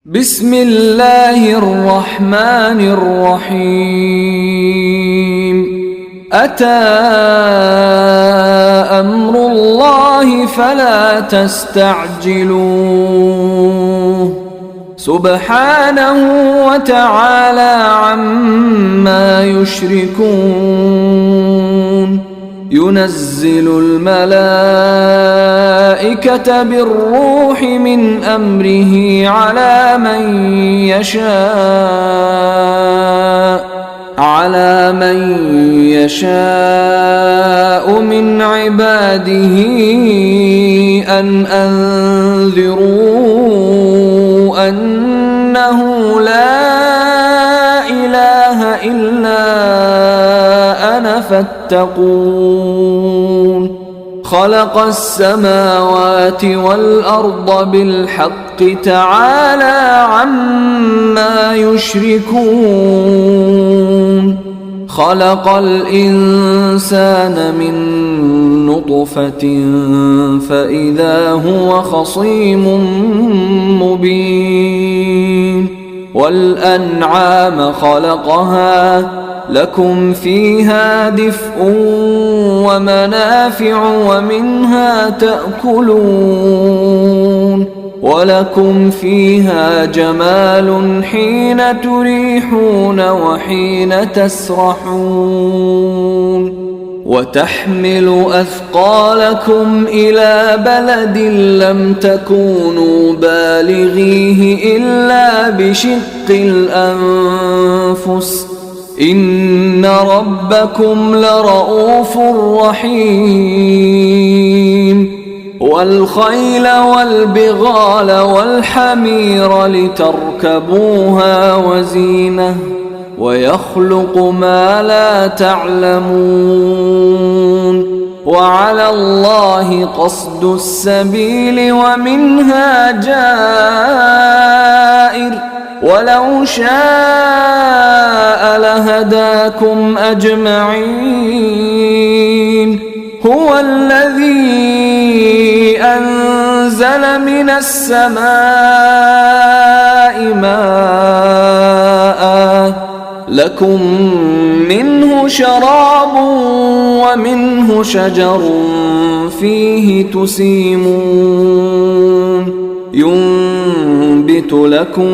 بسم الله الرحمن الرحيم أتى أمر الله فلا تستعجلوه سبحانه وتعالى عما يشركون ينزل الملائكة بالروح من أمره على من يشاء من عباده أن أنذروا أنه لا إله إلا أنا فاتقون خلق السماوات والأرض بالحق تعالى عما يشركون خلق الإنسان من نطفة فإذا هو خصيم مبين والأنعام خلقها لكم فيها دفء ومنافع ومنها تأكلون ولكم فيها جمال حين تريحون وحين تسرحون وتحمل أثقالكم إلى بلد لم تكونوا بالغيه إلا بشق الأنفس إن ربكم لرؤوف رحيم والخيل والبغال والحمير لتركبوها وزينة ويخلق ما لا تعلمون وعلى الله قصد السبيل ومنها جائر ولو شاء لهداكم أجمعين هو الذي أنزل من السماء ماء لكم منه شراب ومنه شجر فيه تسيمون ينبت لكم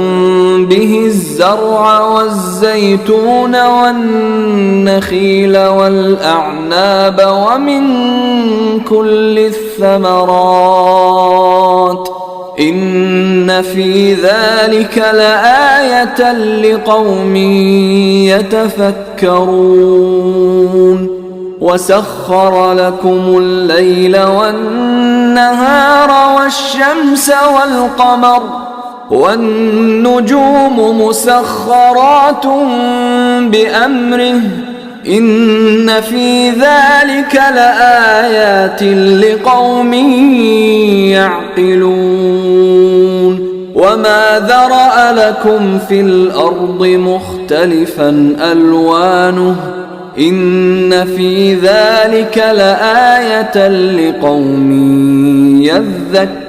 به الزرع والزيتون والنخيل والأعناب ومن كل الثمرات إن في ذلك لآية لقوم يتفكرون وسخر لكم الليل والنهار والشمس والقمر والنجوم مسخرات بأمره إن في ذلك لآيات لقوم يعقلون وما ذرأ لكم في الأرض مختلفا ألوانه إن في ذلك لآية لقوم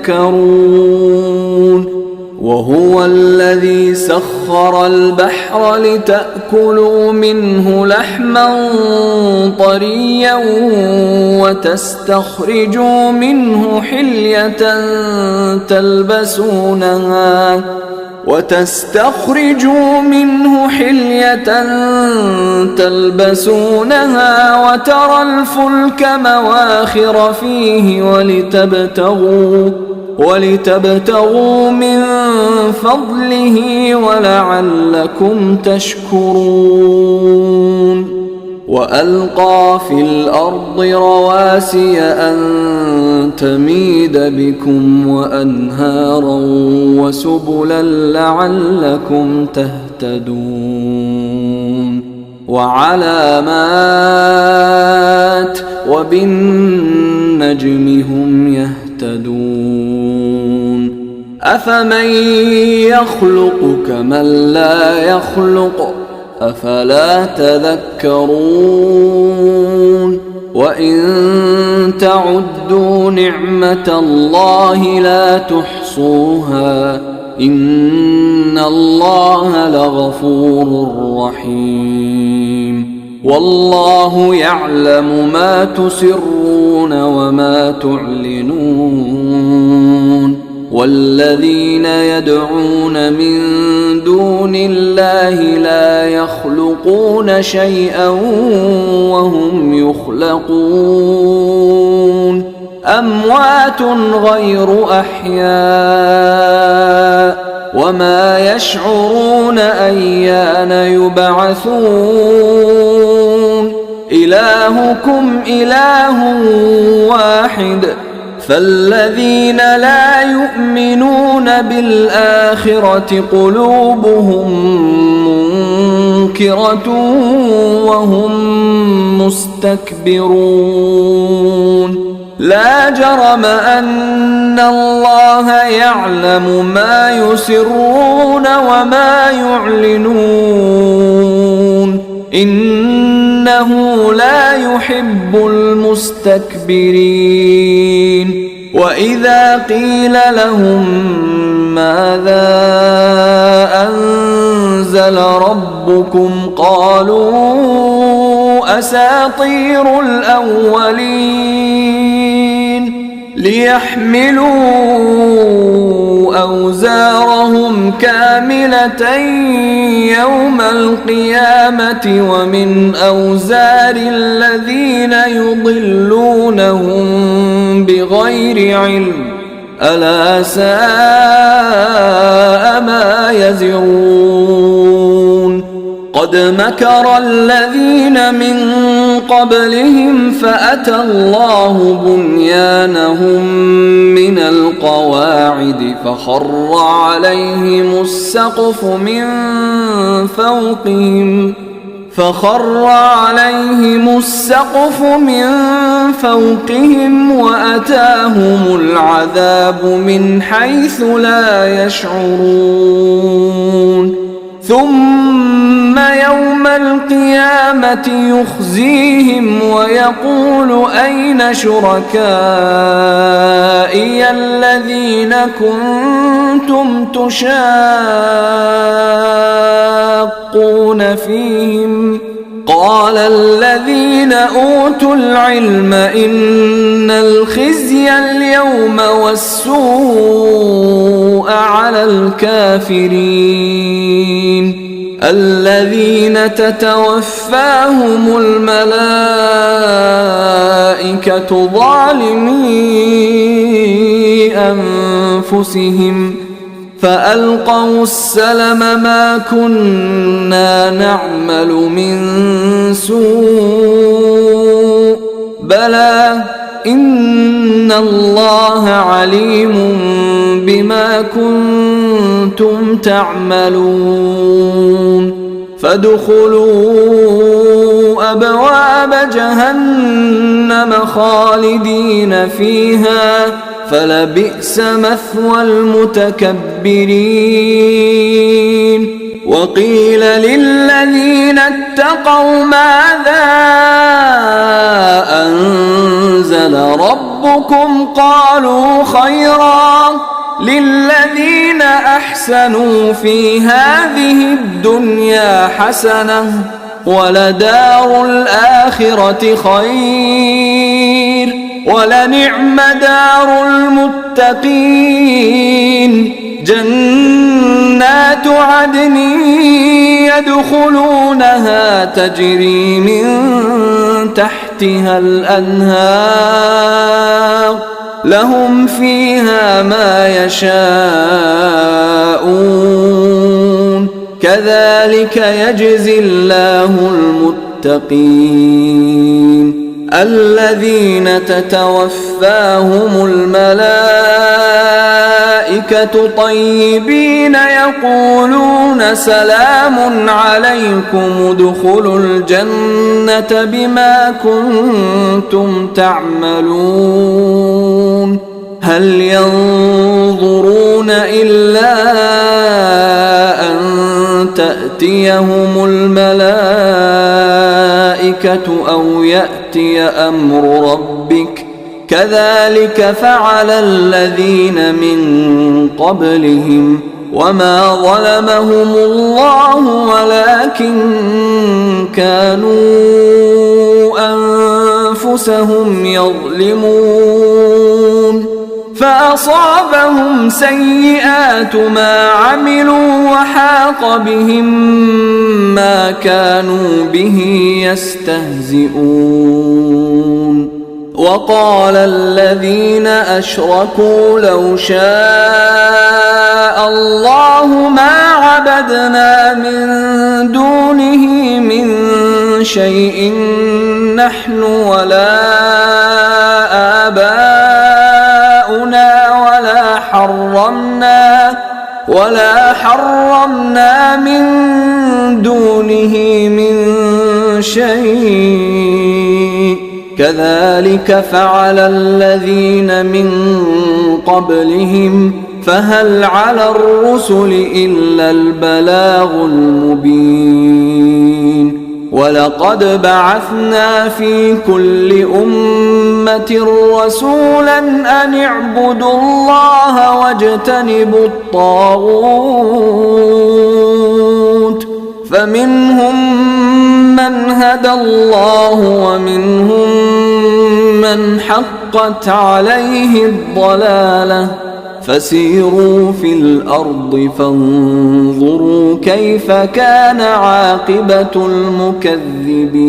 يذكرون وهو الذي سخر البحر لتأكلوا منه لحما طريا وتستخرجوا منه حلية تلبسونها وترى الفلك مواخر فيه ولتبتغوا من فضله ولعلكم تشكرون وألقى في الأرض رواسي أن تميد بكم وأنهارا وسبلا لعلكم تهتدون وعلامات وبالنجم هم يهتدون أفمن يخلق كمن لا يخلق أفلا تذكرون وإن تعدوا نعمة الله لا تحصوها إن إن الله لغفور رحيم والله يعلم ما تسرون وما تعلنون والذين يدعون من دون الله لا يخلقون شيئا وهم يخلقون أموات غير أحياء وما يشعرون أيان يبعثون إلهكم إله واحد فالذين لا يؤمنون بالآخرة قلوبهم منكرة وهم مستكبرون لا جرم أن الله يعلم ما يسرون وما يعلنون إنه لا يحب المستكبرين وإذا قيل لهم ماذا أنزل ربكم قالوا أساطير الأولين ليحملوا أوزارهم كاملة يوم القيامة ومن أوزار الذين يضلونهم بغير علم ألا ساء ما يزرون قد مكر الذين من قبلهم فأتى الله بنيانهم من القواعد فخر عليهم السقف من فوقهم وأتاهم العذاب من حيث لا يشعرون ثم يوم القيامة يخزيهم ويقول أين شركائي الذين كنتم تشاقون فيهم قال الذين أوتوا العلم إن الخزي اليوم والسوء على الكافرين الذين تتوفاهم الملائكة ظالمي أنفسهم فألقوا السلم ما كنا نعمل من سوء بلى إن الله عليم بما كنتم تعملون فادخلوا أبواب جهنم خالدين فيها فلبئس مثوى المتكبرين وقيل للذين اتقوا ماذا أنزل ربكم قالوا خيرا للذين أحسنوا في هذه الدنيا حسنة ولدار الآخرة خير ولنعم دار المتقين جنات عدن يدخلونها تجري من تحتها الأنهار لهم فيها ما يشاءون كذلك يجزي الله المتقين الذين تتوفاهم الملائكة طيبين يقولون سلام عليكم ادخلوا الجنة بما كنتم تعملون هل ينظرون إلا أن تأتيهم الملائكة أو يأتي أمر ربك كذلك فعل الذين من قبلهم وما ظلمهم الله ولكن كانوا أنفسهم يظلمون فأصابهم سيئات ما عملوا وحاق بهم ما كانوا به يستهزئون وقال الذين أشركوا لو شاء الله ما عبدنا من دونه من شيء نحن ولا آباؤنا ولا حرمنا من دونه من شيء كذلك فعل الذين من قبلهم فهل على الرسل إلا البلاغ المبين ولقد بعثنا في كل أمة رسولا أن اعبدوا الله واجتنبوا الطاغوت فمنهم من هدى الله ومنهم من حقت عليه الضلالة فسيروا في الأرض فانظروا كيف كان عاقبة المكذبين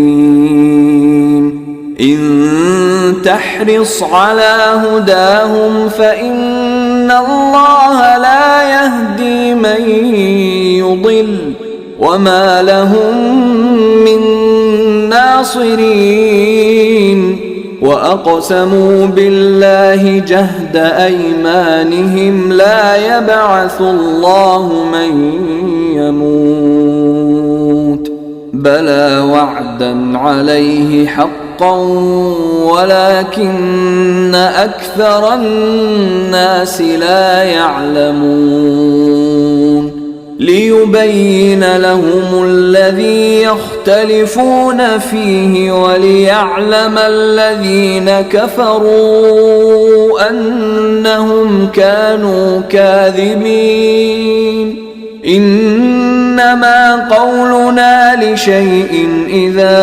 إن تحرص على هداهم فإن الله لا يهدي من يضل وما لهم من ناصرين وأقسموا بالله جهد أيمانهم لا يبعث الله من يموت بلى وعدا عليه حقا ولكن أكثر الناس لا يعلمون ليبين لهم الذي يختلفون فيه وليعلم الذين كفروا أنهم كانوا كاذبين إنما قولنا لشيء إذا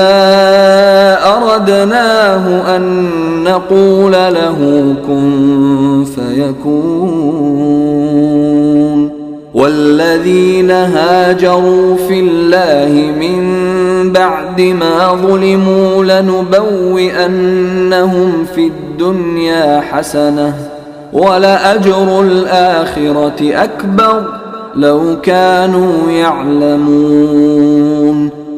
أردناه أن نقول له كن فيكون والذين هاجروا في الله من بعد ما ظلموا لنبوئنهم في الدنيا حسنة ولأجر الآخرة أكبر لو كانوا يعلمون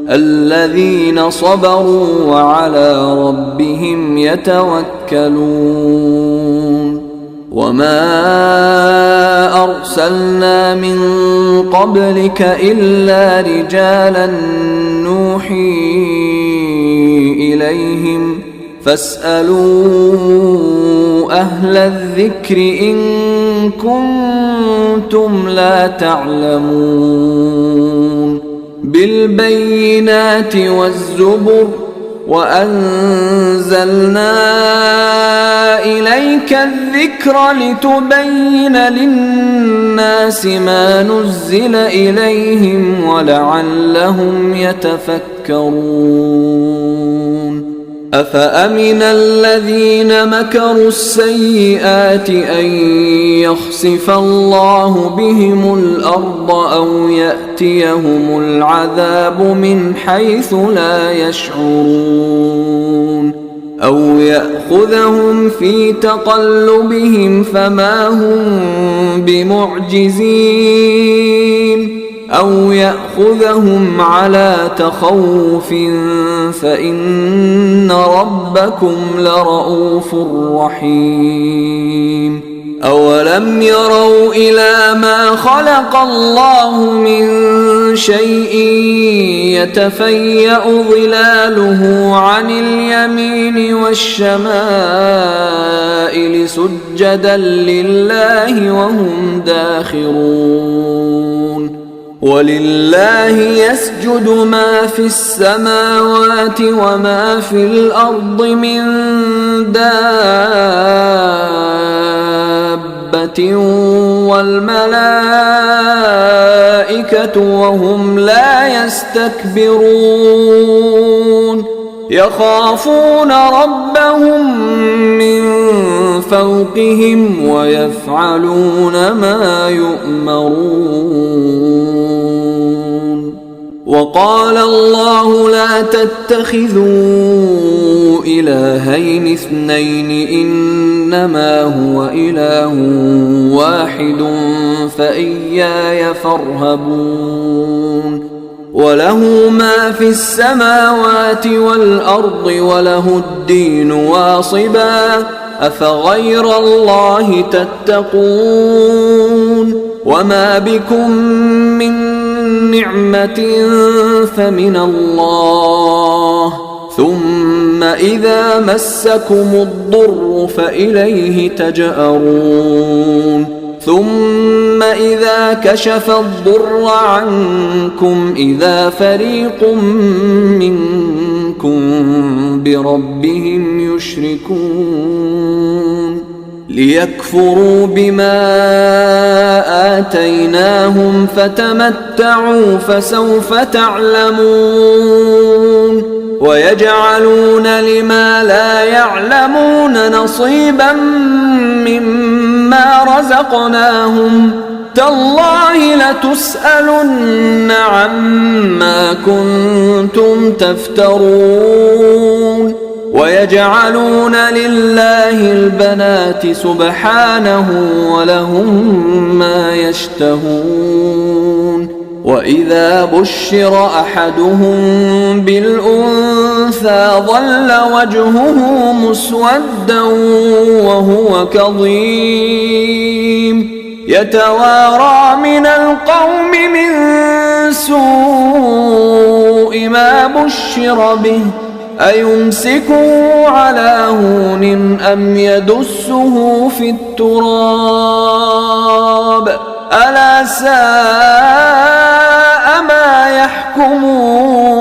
الذين صبروا وعلى ربهم يتوكلون وما أرسلنا من قبلك إلا رجالا نوحي إليهم فاسألوا أهل الذكر إن كنتم لا تعلمون بالبينات والزبر وأنزلنا إليك الذكر لتبين للناس ما نزل إليهم ولعلهم يتفكرون أفأمن الذين مكروا السيئات أن يخسف الله بهم الأرض أو يأتيهم العذاب من حيث لا يشعرون أو يأخذهم في تقلبهم فما هم بمعجزين أو يأخذهم على تخوف فإن ربكم لرؤوف رحيم أولم يروا إلى ما خلق الله من شيء يتفيأ ظلاله عن اليمين والشمائل سجدا لله وهم داخرون ولله يسجد ما في السماوات وما في الأرض من دابة والملائكة وهم لا يستكبرون يخافون ربهم من فوقهم ويفعلون ما يؤمرون. وقال الله لا تتخذوا إلهين اثنين إنما هو إله واحد فإياي فارهبون. وله ما في السماوات والأرض وله الدين واصبا أفغير الله تتقون. وما بكم من نعمة فمن الله ثم إذا مسكم الضر فإليه تجأرون. ثم إذا كشف الضر عنكم إذا فريق منكم بربهم يشركون ليكفروا بما آتيناهم فتمتعوا فسوف تعلمون. ويجعلون لما لا يعلمون نصيبا مما رزقناهم تالله لتسألن عما كنتم تفترون. ويجعلون لله البنات سبحانه ولهم ما يشتهون. وإذا بشر أحدهم بالأنثى ظل وجهه مسودا وهو كظيم يتوارى من القوم من سوء ما بشر به أيمسكه على هون أم يدسه في التراب ألا ساء ما يحكمون.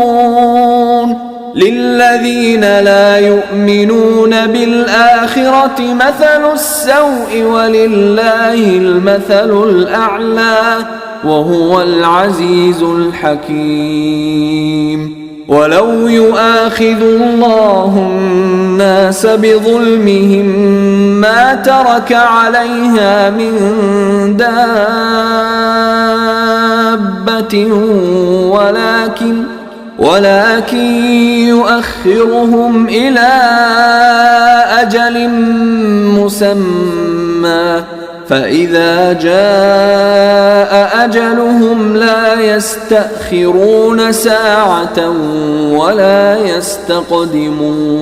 للذين لا يؤمنون بالآخرة مثل السوء ولله المثل الأعلى وهو العزيز الحكيم. ولو يؤاخذ الله الناس بظلمهم ما ترك عليها من دابة ولكن يؤخرهم إلى أجل مسمى فإذا جاء أجلهم لا يستأخرون ساعة ولا يستقدمون.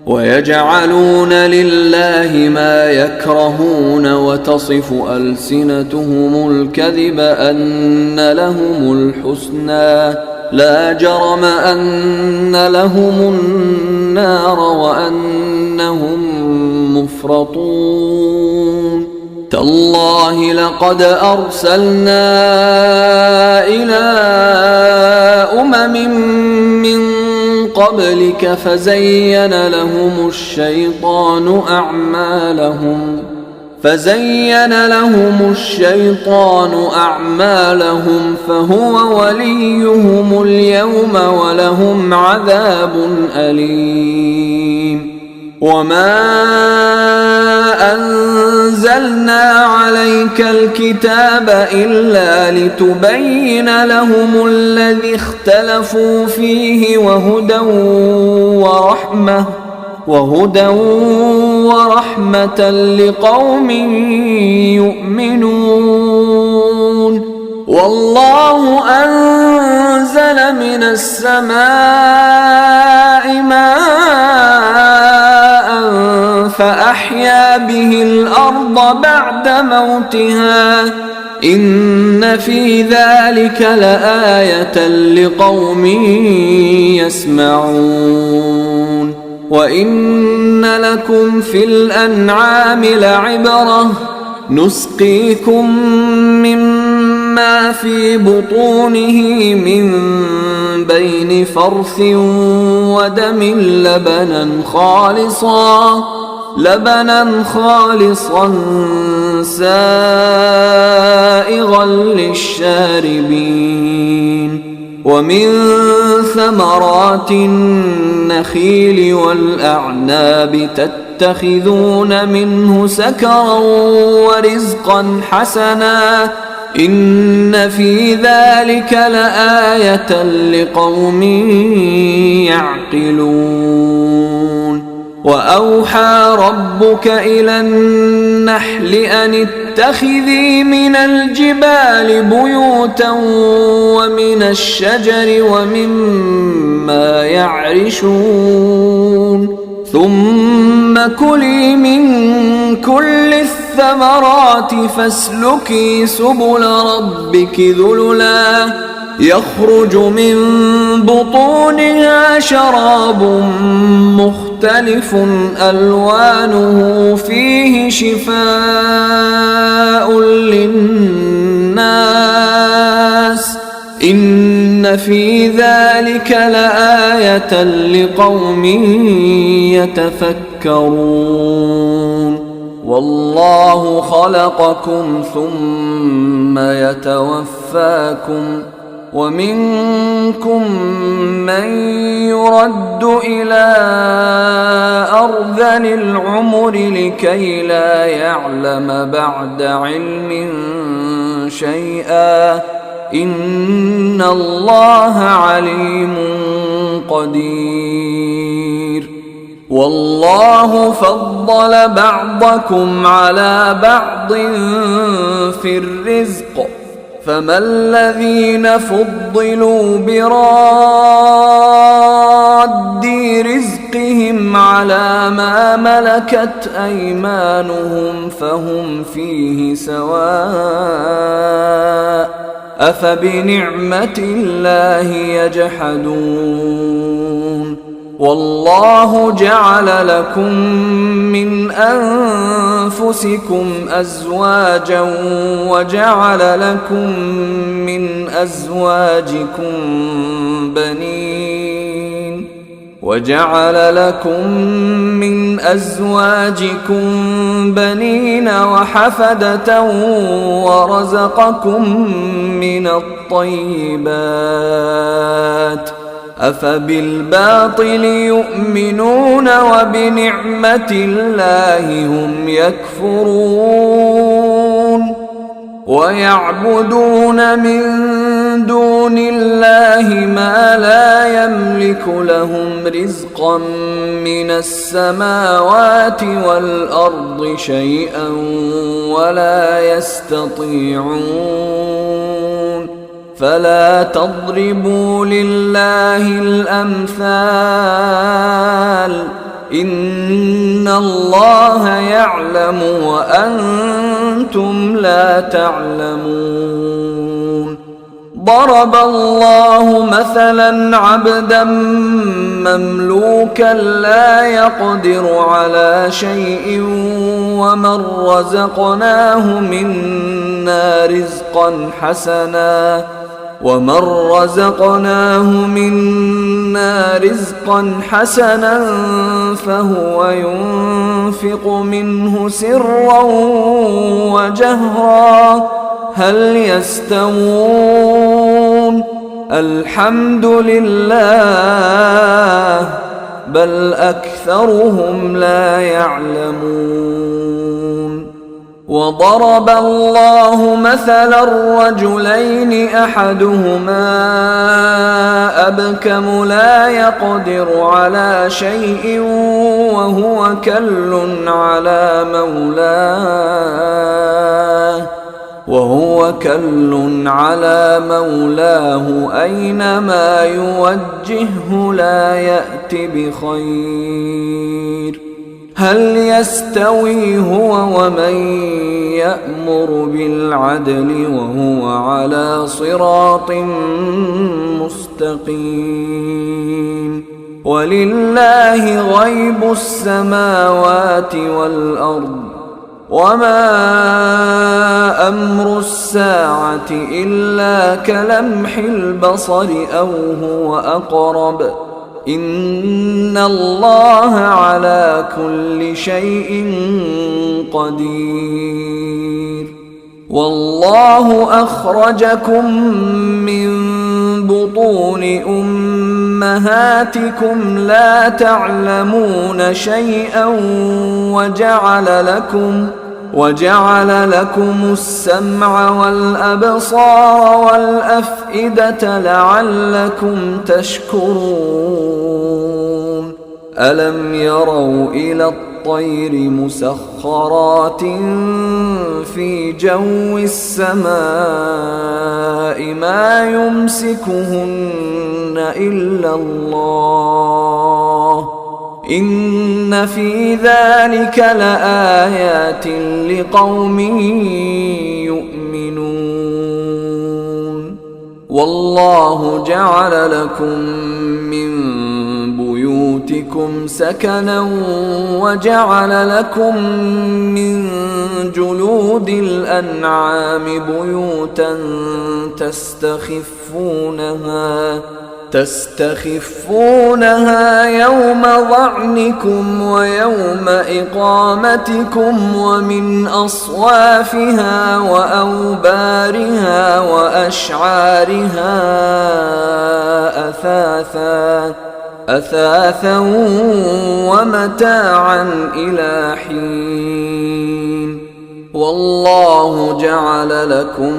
ويجعلون لله ما يكرهون وتصف ألسنتهم الكذب أن لهم الحسنى لا جرم أن لهم النار وأنهم مفرطون. تالله لقد أرسلنا إلى أمم من قبلك فزين لهم الشيطان أعمالهم فهو وليهم اليوم ولهم عذاب أليم. وما أنزلنا عليك الكتاب إلا لتبين لهم الذي اختلفوا فيه وهدى ورحمة لقوم يؤمنون. والله أنزل من السماء ماء فأحيا به الأرض بعد موتها إن في ذلك لآية لقوم يسمعون. وإن لكم في الأنعام لعبرة نسقيكم مما في بطونه من بين فرث ودم لبنا لبنا خالصا سائغا للشاربين ومن ثمرات النخيل والأعناب تتخذون منه سكرا ورزقا حسنا إن في ذلك لآية لقوم يعقلون وأوحى ربك إلى النحل أن اتخذي من الجبال بيوتا ومن الشجر ومما يعرشون ثم كلي من كل الثمرات فاسلكي سبل ربك ذللا يخرج من بطونها شراب مختلف ألوانه فيه شفاء للناس إن في ذلك لآية لقوم يتفكرون والله خلقكم ثم يتوفاكم ومنكم من يرد إلى أرذل العمر لكي لا يعلم بعد علم شيئا إن الله عليم قدير والله فضل بعضكم على بعض في الرزق فما الذين فضلوا براد رزقهم على ما ملكت أيمانهم فهم فيه سواء أفبنعمة الله يجحدون والله جعل لكم من أنفسكم أزواجا وجعل لكم من أزواجكم بنين وحفدة ورزقكم من الطيبات أفبالباطل يؤمنون وبنعمة الله هم يكفرون ويعبدون من دون الله ما لا يملك لهم رزقا من السماوات والأرض شيئا ولا يستطيعون فلا تضربوا لله الأمثال إن الله يعلم وأنتم لا تعلمون ضرب الله مثلا عبدا مملوكا لا يقدر على شيء ومن رزقناه منا رزقا حسنا فهو ينفق منه سرا وجهرا هل يستوون الحمد لله بل أكثرهم لا يعلمون وضرب الله مثلا رجلين أحدهما أبكم لا يقدر على شيء وهو كل على مولاه أينما يوجهه لا يأت بخير هل يستوي هو ومن يأمر بالعدل وهو على صراط مستقيم ولله غيب السماوات والأرض وما أمر الساعة إلا كلمح البصر أو هو أقرب إن الله على كل شيء قدير. والله أخرجكم من بطون أمهاتكم لا تعلمون شيئا وجعل لكم السمع والأبصار والأفئدة لعلكم تشكرون. ألم يروا إلى الطير مسخرات في جو السماء ما يمسكهن إلا الله إن في ذلك لآيات لقوم يؤمنون. والله جعل لكم من بيوتكم سكنا وجعل لكم من جلود الأنعام بيوتا تستخفونها يوم ظعنكم ويوم إقامتكم ومن أصوافها وأوبارها وأشعارها أثاثا ومتاعا إلى حين. والله جعل لكم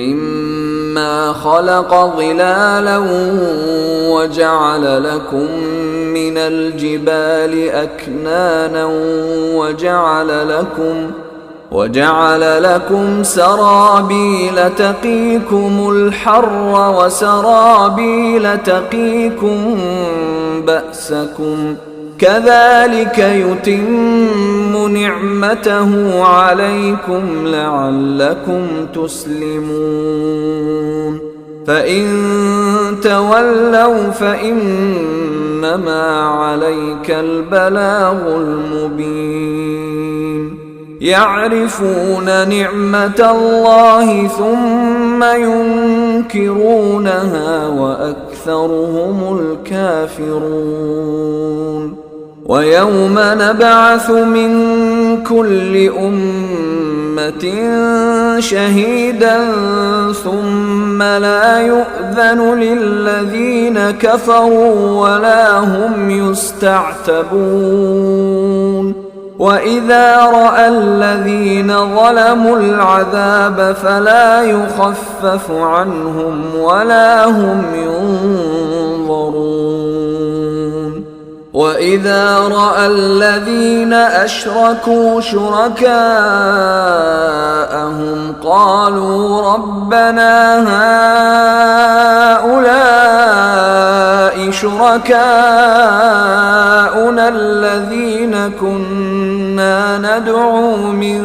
مما خلق ظلالا وجعل لكم من الجبال أكنانا وجعل لكم سرابيل تقيكم الحر وسرابيل تقيكم بأسكم كذلك يتم نعمته عليكم لعلكم تسلمون. فإن تولوا فإنما عليك البلاغ المبين. يعرفون نعمة الله ثم ينكرونها وأكثرهم الكافرون. ويوم نبعث من كل أمة شهيدا ثم لا يؤذن للذين كفروا ولا هم يستعتبون. وإذا رأى الذين ظلموا العذاب فلا يخفف عنهم ولا هم ينظرون. وإذا رأى الذين أشركوا شركاءهم قالوا ربنا هؤلاء شركاؤنا الذين كنا ندعو من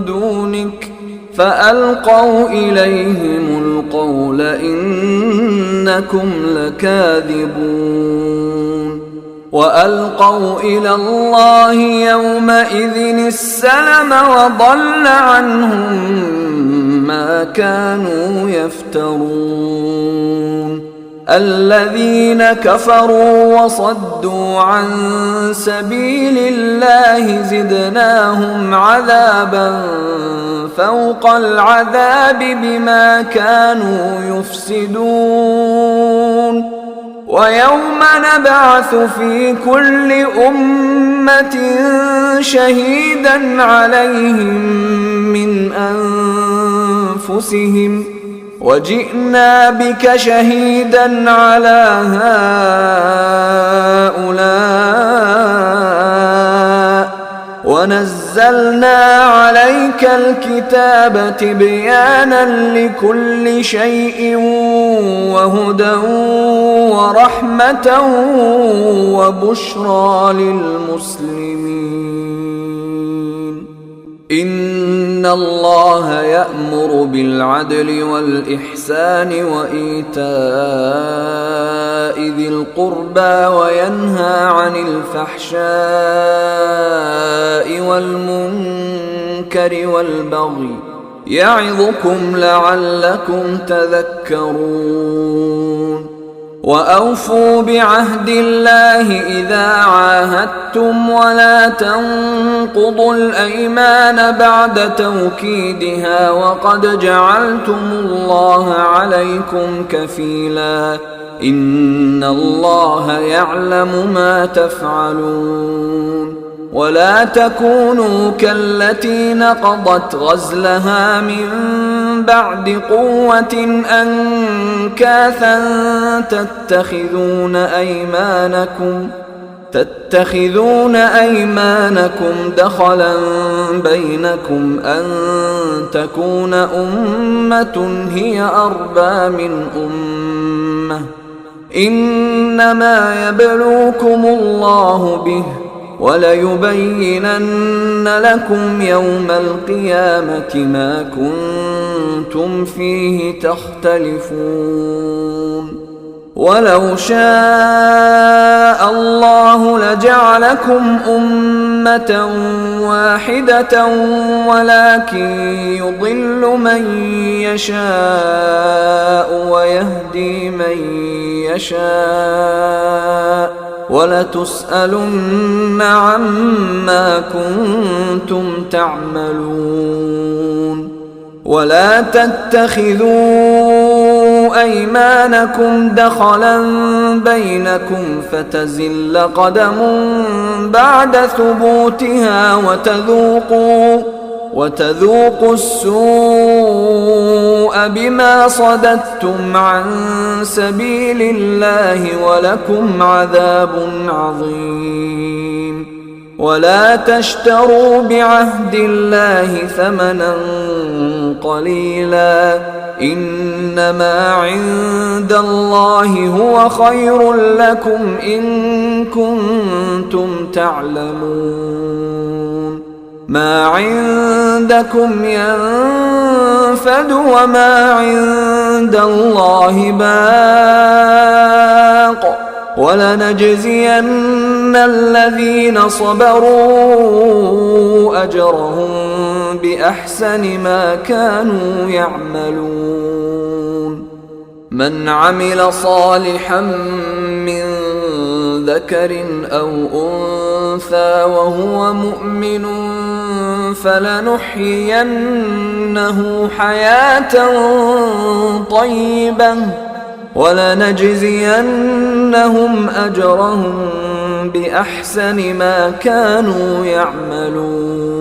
دونك فألقوا إليهم القول إنكم لكاذبون. وألقوا إلى الله يومئذ السلم وضل عنهم ما كانوا يفترون. الذين كفروا وصدوا عن سبيل الله زدناهم عذابا فوق العذاب بما كانوا يفسدون. ويوم نبعث في كل أمة شهيدا عليهم من أنفسهم وجئنا بك شهيدا على هؤلاء ونزلنا عليك الكتاب تبيانا لكل شيء وهدى ورحمة وبشرى للمسلمين. إن الله يأمر بالعدل والإحسان وإيتاء ذي القربى وينهى عن الفحشاء والمنكر والبغي يعظكم لعلكم تذكرون. وأوفوا بعهد الله إذا عاهدتم ولا تنقضوا الأيمان بعد توكيدها وقد جعلتم الله عليكم كفيلا إن الله يعلم ما تفعلون ولا تكونوا كالتي نقضت غزلها من بعد قوة أنكاثا تتخذون أيمانكم دخلا بينكم أن تكون أمة هي أربى من أمة إنما يبلوكم الله به وليبينن لكم يوم القيامة ما كنتم فيه تختلفون ولو شاء الله لجعلكم أمة واحدة ولكن يضل من يشاء ويهدي من يشاء ولتسألن عما كنتم تعملون ولا تتخذوا أيمانكم دخلا بينكم فتزل قدم بعد ثبوتها وتذوقوا السوء بما صددتم عن سبيل الله ولكم عذاب عظيم ولا تشتروا بعهد الله ثمنا قليلا إنما عند الله هو خير لكم إن كنتم تعلمون ما عندكم ينفد وما عند الله باق ولنجزين الذين صبروا أجرهم بأحسن ما كانوا يعملون من عمل صالحا من ذكر أو أنثى وهو مؤمن فلنحيينه حياة طيبة ولنجزينهم أجرهم بأحسن ما كانوا يعملون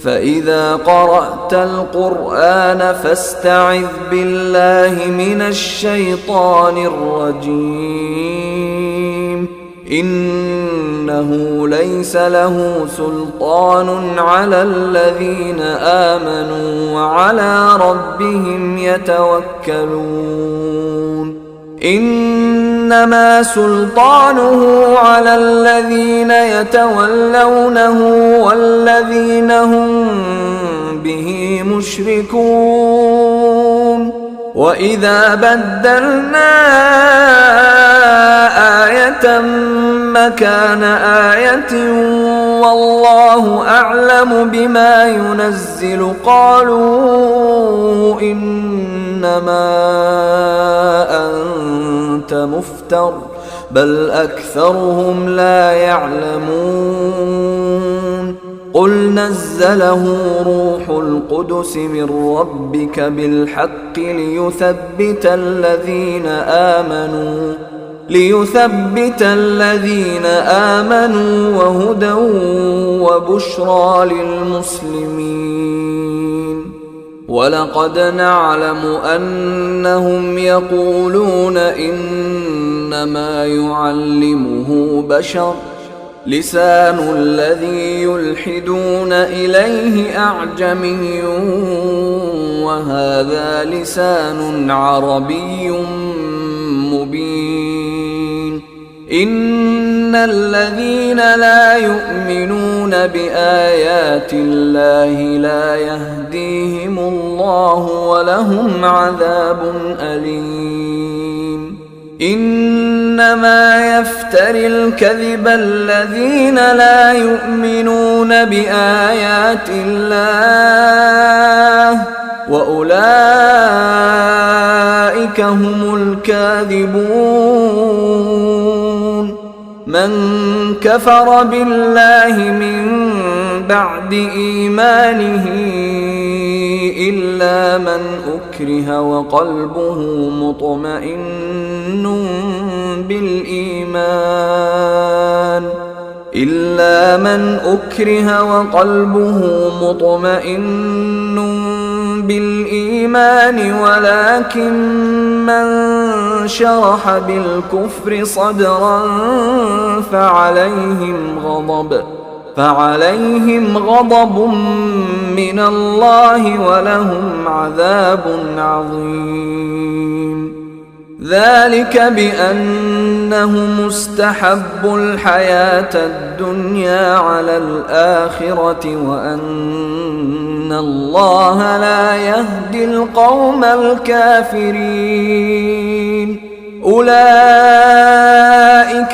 فإذا قرأت القرآن فاستعذ بالله من الشيطان الرجيم إنه ليس له سلطان على الذين آمنوا وعلى ربهم يتوكلون إنما سلطانه على الذين يتولونه والذين هم به مشركون وإذا بدلنا آية مكان آية والله أعلم بما ينزل قالوا إنما أنت مفتر بل أكثرهم لا يعلمون قل نزله روح القدس من ربك بالحق ليثبت الذين آمنوا وهدى وبشرى للمسلمين ولقد نعلم أنهم يقولون إنما يعلمه بشر لسان الذي يلحدون إليه أعجمي وهذا لسان عربي مبين إن الذين لا يؤمنون بآيات الله لا يهديهم الله ولهم عذاب أليم إنما يفتري الكذب الذين لا يؤمنون بآيات الله وأولئك أولئك هم الكاذبون. من كفر بالله من بعد إيمانه إلا من أكره وقلبه مطمئن بالإيمان ولكن من شرح بالكفر صدرا فعليهم غضب من الله ولهم عذاب عظيم. ذلك بأنهم استحبوا الحياة الدنيا على الآخرة وأن الله لا يهدي القوم الكافرين. أولئك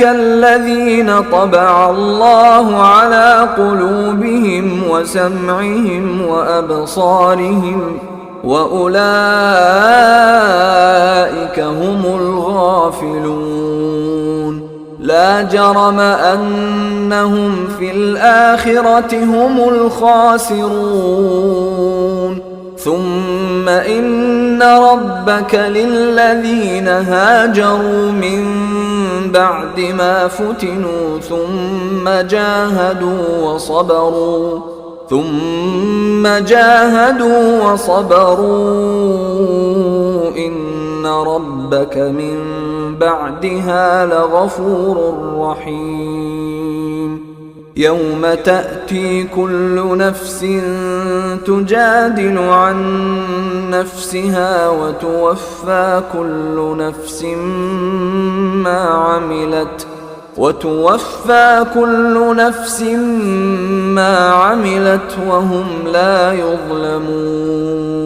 الذين طبع الله على قلوبهم وسمعهم وأبصارهم وأولئك هم الغافلون. لا جرم أنهم في الآخرة هم الخاسرون. ثم إن ربك للذين هاجروا من بعد ما فتنوا ثم جاهدوا وصبروا إن ربك من بعدها لغفور رحيم. يوم تأتي كل نفس تجادل عن نفسها وتوفى كل نفس ما عملت وهم لا يظلمون.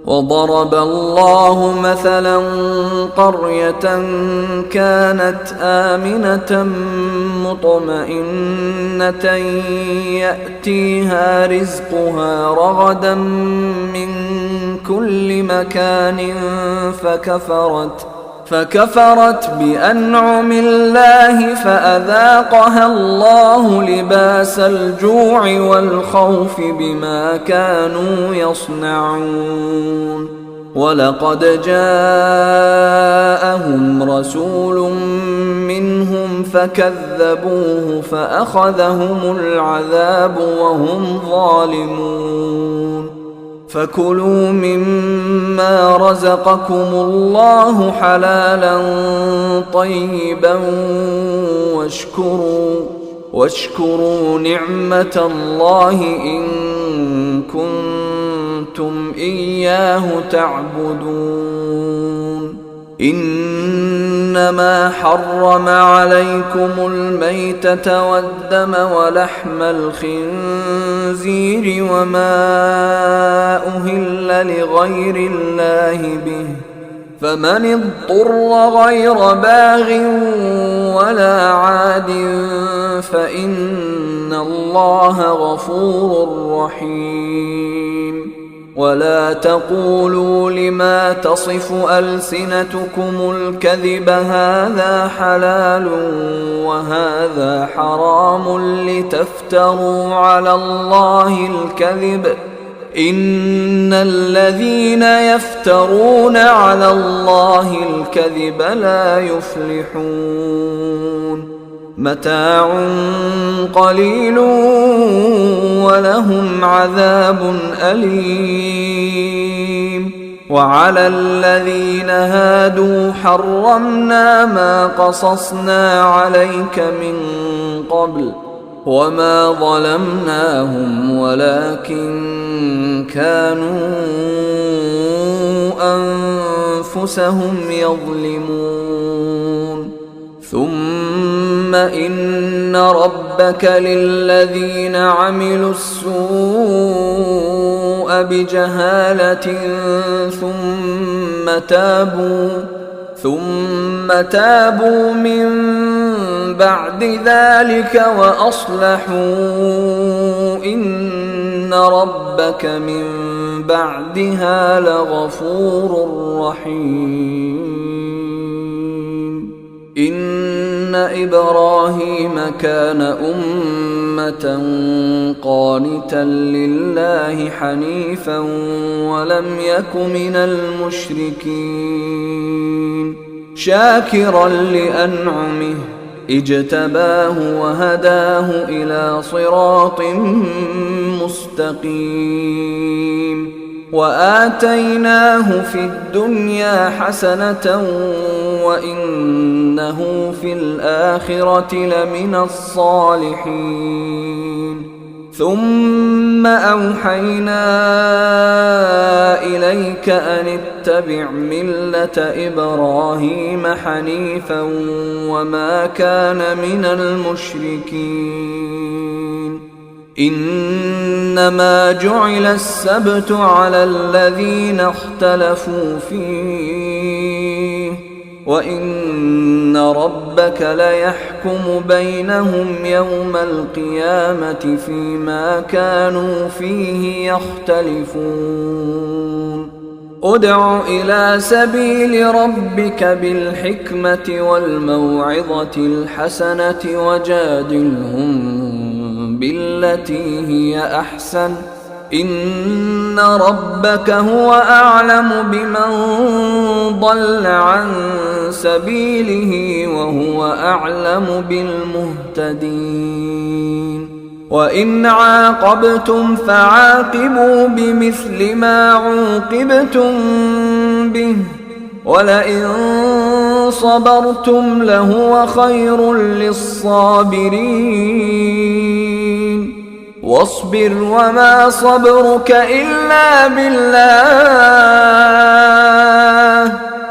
وضرب الله مثلا قرية كانت آمنة مطمئنة يأتيها رزقها رغدا من كل مكان فكفرت بأنعم الله فأذاقها الله لباس الجوع والخوف بما كانوا يصنعون. ولقد جاءهم رسول منهم فكذبوه فأخذهم العذاب وهم ظالمون. فكلوا مما رزقكم الله حلالا طيبا واشكروا نعمة الله إن كنتم إياه تعبدون. إنما حرم عليكم الميتة والدم ولحم الخنزير وما أهل لغير الله به، فمن اضطر غير باغ ولا عاد فإن الله غفور رحيم. ولا تقولوا لما تصف ألسنتكم الكذب هذا حلال وهذا حرام لتفتروا على الله الكذب. إن الذين يفترون على الله الكذب لا يفلحون. متاع قليل ولهم عذاب أليم. وعلى الذين هادوا حرمنا ما قصصنا عليك من قبل وما ظلمناهم ولكن كانوا أنفسهم يظلمون. ثم إن ربك للذين عملوا السوء بجهالة ثم تابوا من بعد ذلك وأصلحوا إن ربك من بعدها لغفور رحيم. إن إبراهيم كان أمة قانتا لله حنيفا ولم يك من المشركين شاكرا لأنعمه اجتباه وهداه إلى صراط مستقيم وآتيناه في الدنيا حسنة وإنه في الآخرة لمن الصالحين. ثم أوحينا إليك أن اتبع ملة إبراهيم حنيفا وما كان من المشركين. إنما جعل السبت على الذين اختلفوا فيه وإن ربك ليحكم بينهم يوم القيامة فيما كانوا فيه يختلفون. ادع إلى سبيل ربك بالحكمة والموعظة الحسنة وجادلهم بالتي هي أحسن إن ربك هو أعلم بمن ضل عن سبيله وهو أعلم بالمهتدين. وإن عاقبتم فعاقبوا بمثل ما عوقبتم به ولئن صبرتم لهو خير للصابرين. واصبر وما صبرك إلا بالله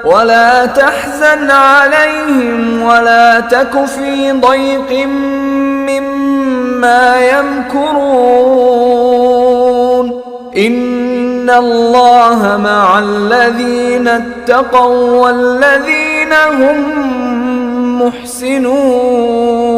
ولا تحزن عليهم ولا تك في ضيق مما يمكرون. إن الله مع الذين اتقوا والذين هم محسنون.